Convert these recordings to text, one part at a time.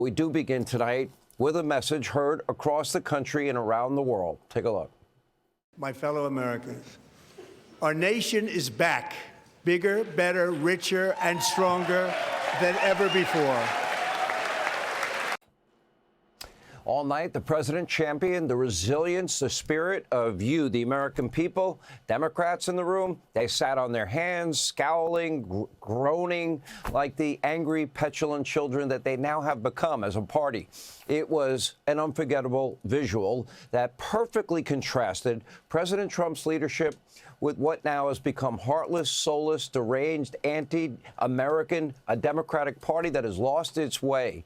We do begin tonight with a message heard across the country and around the world. Take a look. My fellow Americans, our nation is back, bigger, better, richer, and stronger than ever before. All night, the president championed the resilience, the spirit of you, the American people. Democrats in the room, they sat on their hands, scowling, groaning like the angry, petulant children that they now have become as a party. It was an unforgettable visual that perfectly contrasted President Trump's leadership with what now has become heartless, soulless, deranged, anti-American, a Democratic Party that has lost its way.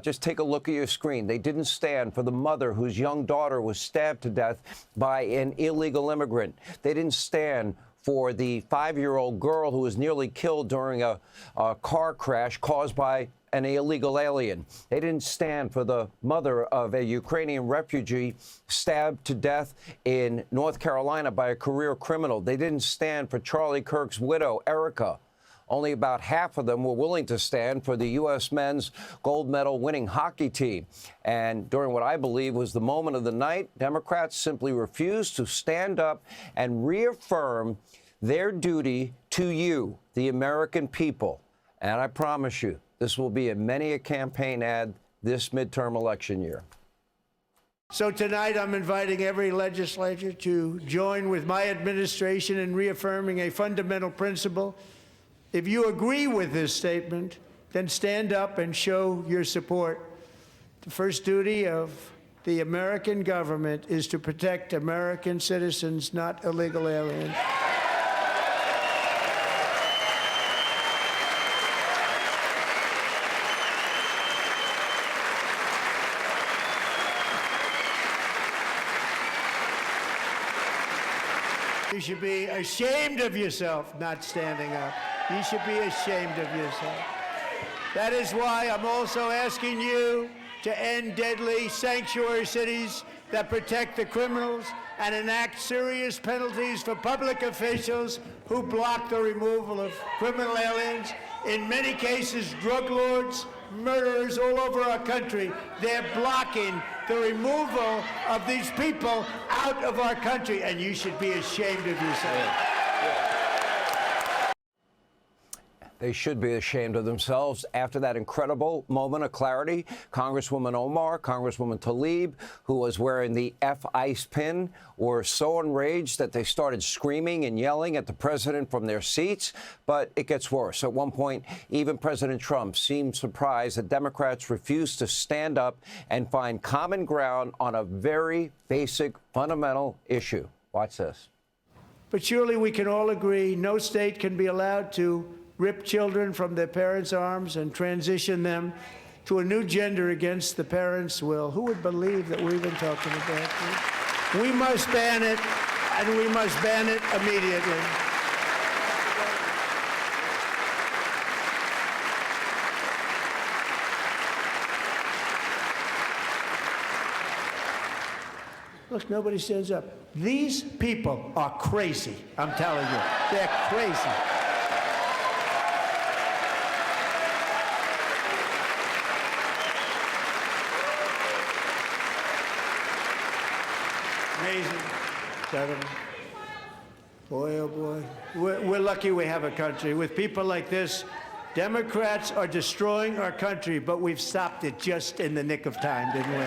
Just take a look at your screen. They didn't stand for the mother whose young daughter was stabbed to death by an illegal immigrant. They didn't stand for the 5-year-old girl who was nearly killed during a car crash caused by an illegal alien. They didn't stand for the mother of a Ukrainian refugee stabbed to death in North Carolina by a career criminal. They didn't stand for Charlie Kirk's widow, Erica. Only about half of them were willing to stand for the U.S. men's gold medal winning hockey team. And during what I believe was the moment of the night, Democrats simply refused to stand up and reaffirm their duty to you, the American people. And I promise you, this will be in many a campaign ad this midterm election year. So tonight I'm inviting every legislator to join with my administration in reaffirming a fundamental principle. If you agree with this statement, then stand up and show your support. The first duty of the American government is to protect American citizens, not illegal aliens. You should be ashamed of yourself not standing up. You should be ashamed of yourself. That is why I'm also asking you to end deadly sanctuary cities that protect the criminals and enact serious penalties for public officials who block the removal of criminal aliens. In many cases, drug lords, murderers all over our country, they're blocking the removal of these people out of our country, and you should be ashamed of yourself. They should be ashamed of themselves. After that incredible moment of clarity, Congresswoman Omar, Congresswoman Tlaib, who was wearing the F-ICE pin, were so enraged that they started screaming and yelling at the president from their seats. But it gets worse. At one point, even President Trump seemed surprised that Democrats refused to stand up and find common ground on a very basic, fundamental issue. Watch this. But surely we can all agree no state can be allowed to rip children from their parents' arms and transition them to a new gender against the parents' will. Who would believe that we're even talking about this? We must ban it, and we must ban it immediately. Look, nobody stands up. These people are crazy, I'm telling you. They're crazy. Amazing. Boy, oh boy. We're lucky we have a country. With people like this, Democrats are destroying our country, but we've stopped it just in the nick of time, didn't we?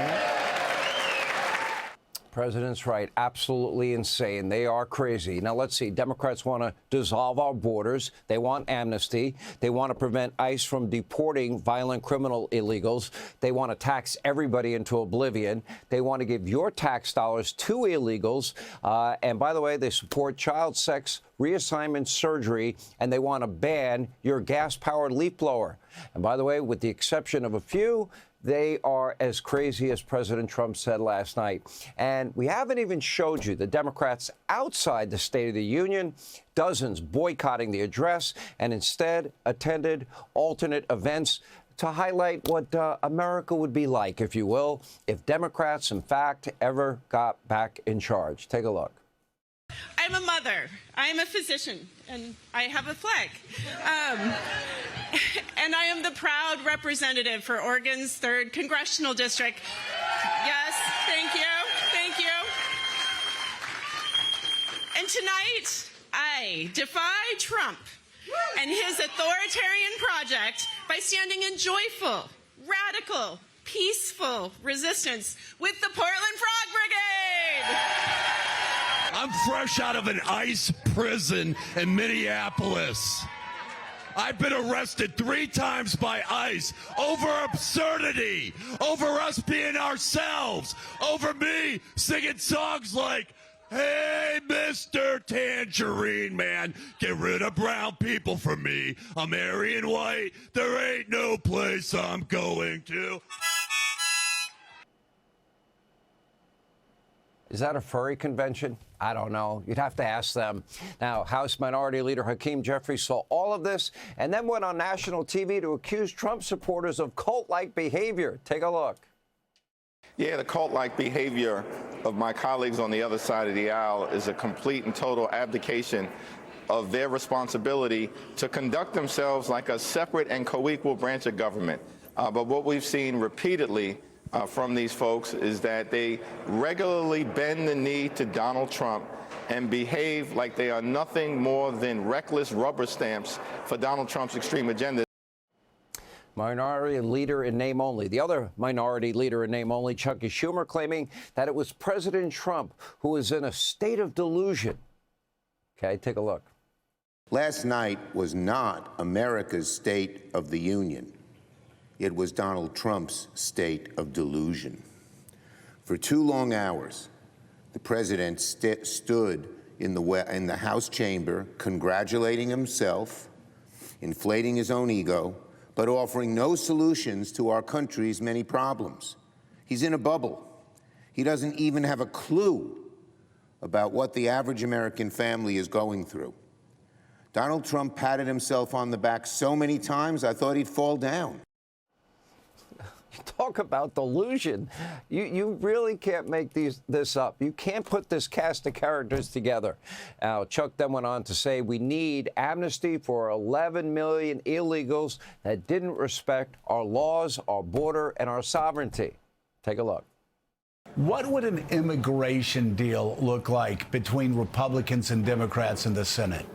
President's right. Absolutely insane. They are crazy. Now, let's see. Democrats want to dissolve our borders. They want amnesty. They want to prevent ICE from deporting violent criminal illegals. They want to tax everybody into oblivion. They want to give your tax dollars to illegals. And by the way, they support child sex reassignment surgery, and they want to ban your gas-powered leaf blower. And by the way, with the exception of a few, they are as crazy as President Trump said last night. And we haven't even showed you the Democrats outside the State of the Union, dozens boycotting the address, and instead attended alternate events to highlight what America would be like, if you will, if Democrats, in fact, ever got back in charge. Take a look. I I'm a mother. I am a physician, and I have a flag. And I am the proud representative for Oregon's 3rd Congressional District. Yes, thank you, thank you. And tonight, I defy Trump and his authoritarian project by standing in joyful, radical, peaceful resistance with the Portland Frog Brigade. I'm fresh out of an ICE prison in Minneapolis. I've been arrested 3 times by ICE over absurdity, over us being ourselves, over me singing songs like, "Hey, Mr. Tangerine Man, get rid of brown people for me. I'm Aryan white. There ain't no place I'm going to." Is that a furry convention? I don't know. You'd have to ask them. Now, House Minority Leader Hakeem Jeffries saw all of this and then went on national TV to accuse Trump supporters of cult-like behavior. Take a look. Yeah, the cult-like behavior of my colleagues on the other side of the aisle is a complete and total abdication of their responsibility to conduct themselves like a separate and co-equal branch of government. But what we've seen repeatedly from these folks is that they regularly bend the knee to Donald Trump and behave like they are nothing more than reckless rubber stamps for Donald Trump's extreme agenda. Minority leader in name only. The other minority leader in name only, Chucky Schumer, claiming that it was President Trump who was in a state of delusion. Okay, take a look. Last night was not America's State of the Union. It was Donald Trump's state of delusion. For 2 long hours, the president stood in the House chamber congratulating himself, inflating his own ego, but offering no solutions to our country's many problems. He's in a bubble. He doesn't even have a clue about what the average American family is going through. Donald Trump patted himself on the back so many times, I thought he'd fall down. Talk about delusion. You really can't make this up. You can't put this cast of characters together. Now, Chuck then went on to say we need amnesty for 11 million illegals that didn't respect our laws, our border, and our sovereignty. Take a look. What would an immigration deal look like between Republicans and Democrats in the Senate?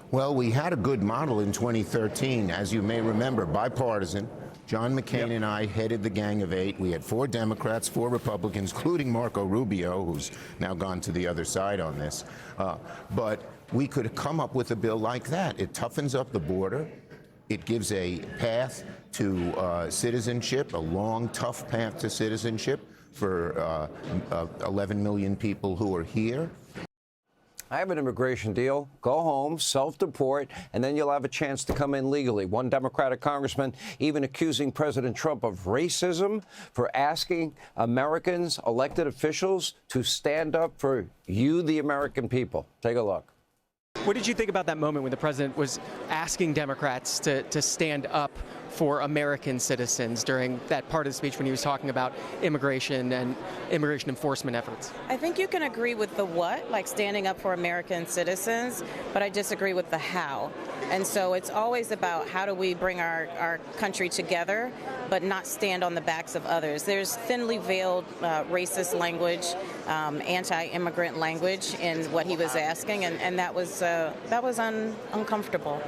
Well, we had a good model in 2013, as you may remember, bipartisan. John McCain and I headed the Gang of 8. We had 4 Democrats, 4 Republicans, including Marco Rubio, who's now gone to the other side on this. But we could come up with a bill like that. It toughens up the border. It gives a path to citizenship, a long, tough path to citizenship for 11 million people who are here. I have an immigration deal. Go home, self-deport, and then you'll have a chance to come in legally. One Democratic congressman even accusing President Trump of racism for asking Americans, elected officials, to stand up for you, the American people. Take a look. What did you think about that moment when the president was asking Democrats to stand up for American citizens during that part of the speech when he was talking about immigration and immigration enforcement efforts? I think you can agree with the what, like standing up for American citizens, but I disagree with the how. And so it's always about how do we bring our country together, but not stand on the backs of others. There's thinly veiled racist language, anti-immigrant language in what he was asking, and that was uncomfortable.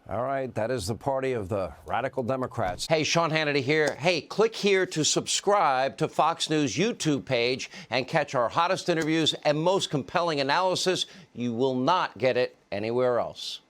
All right, that is the party of the radical Democrats. Hey, Sean Hannity here. Hey, click here to subscribe to Fox News YouTube page and catch our hottest interviews and most compelling analysis. You will not get it anywhere else.